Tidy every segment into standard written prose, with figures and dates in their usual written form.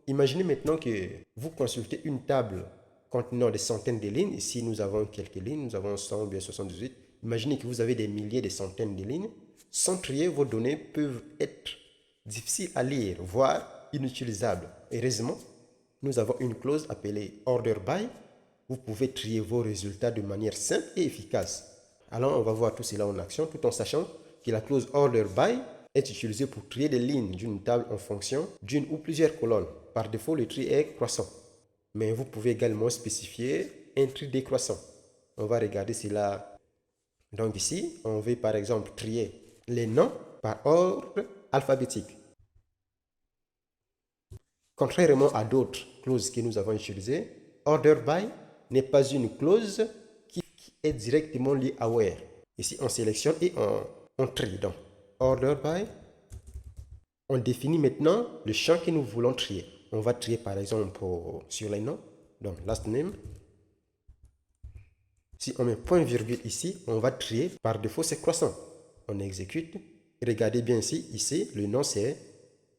imaginez maintenant que vous consultez une table contenant des centaines de lignes. Ici, nous avons quelques lignes, nous avons 100 ou bien 78. Imaginez que vous avez des milliers, des centaines de lignes. Sans trier, vos données peuvent être difficiles à lire, voire inutilisables. Heureusement, nous avons une clause appelée Order By. Vous pouvez trier vos résultats de manière simple et efficace. Alors, on va voir tout cela en action, tout en sachant que la clause Order By est utilisée pour trier des lignes d'une table en fonction d'une ou plusieurs colonnes. Par défaut, le tri est croissant. Mais vous pouvez également spécifier un tri décroissant. On va regarder cela. Donc ici, on veut par exemple trier les noms par ordre alphabétique. Contrairement à d'autres clauses que nous avons utilisées, Order By n'est pas une clause qui est directement liée à Where. Ici, on sélectionne et on trie. Donc, Order By, on définit maintenant le champ que nous voulons trier. On va trier par exemple sur les noms. Donc, last name. Si on met point virgule ici, on va trier. Par défaut, c'est croissant. On exécute. Regardez bien ici, le nom c'est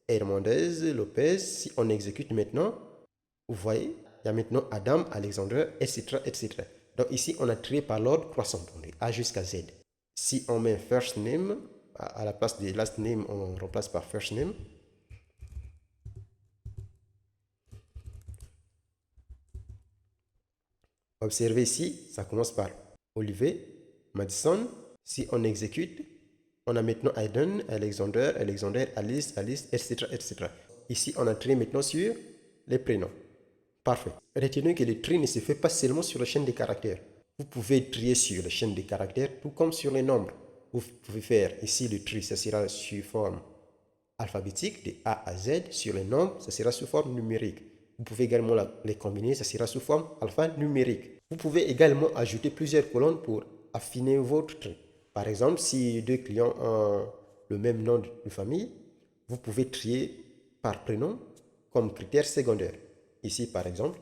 Hernandez Lopez. Si on exécute maintenant, vous voyez, il y a maintenant Adam, Alexandre, etc., etc. Donc ici, on a trié par l'ordre croissant, donc A jusqu'à Z. Si on met first name, à la place de last name, on remplace par first name. Observez ici, ça commence par Olivier, Madison. Si on exécute, on a maintenant Aiden, Alexander, Alice, etc., etc. Ici, on a trié maintenant sur les prénoms. Parfait. Retenez que le tri ne se fait pas seulement sur la chaîne des caractères. Vous pouvez trier sur la chaîne des caractères, tout comme sur les nombres. Vous pouvez faire ici le tri, ça sera sous forme alphabétique, de A à Z. Sur les nombres, ça sera sous forme numérique. Vous pouvez également les combiner, ça sera sous forme alphanumérique. Vous pouvez également ajouter plusieurs colonnes pour affiner votre tri. Par exemple, si deux clients ont le même nom de famille, vous pouvez trier par prénom comme critère secondaire. Ici, par exemple,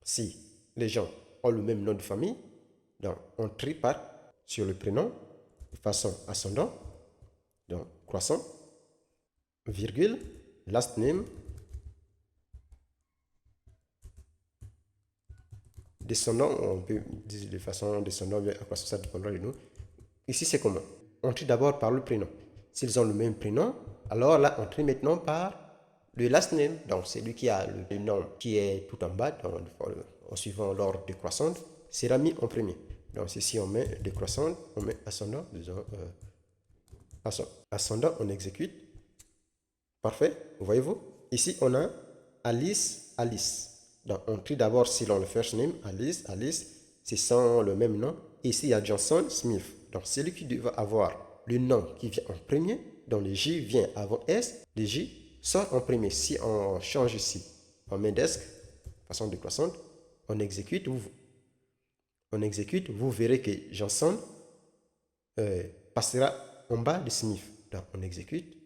si les gens ont le même nom de famille, donc on trie sur le prénom de façon ascendante, donc croissant, virgule, last name, descendant, on peut dire de façon descendante, à quoi ça dépendra de nous. Ici, c'est comment? On trie d'abord par le prénom. S'ils ont le même prénom, alors là, on trie maintenant par le last name. Donc, c'est lui qui a le nom qui est tout en bas, en suivant l'ordre décroissant, sera mis en premier. Donc, ici, on met décroissant, on met ascendant, disons, ascendant, on exécute. Parfait, voyez-vous? Ici, on a Alice, Alice. Donc, on trie d'abord selon le first name, Alice, c'est sans le même nom. Ici, il y a Johnson, Smith. Donc, celui qui doit avoir le nom qui vient en premier, donc le J vient avant S, le J sort en premier. Si on change ici, on met desk, façon décroissante, on exécute, vous verrez que Johnson passera en bas de Smith. Donc, on exécute.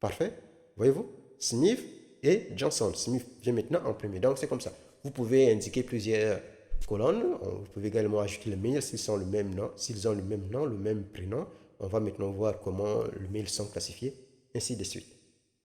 Parfait. Voyez-vous? Smith et Johnson. Smith vient maintenant en premier. Donc, c'est comme ça. Vous pouvez indiquer plusieurs colonnes. Vous pouvez également ajouter les mails s'ils ont le même nom, le même prénom. On va maintenant voir comment les mails sont classifiés, ainsi de suite.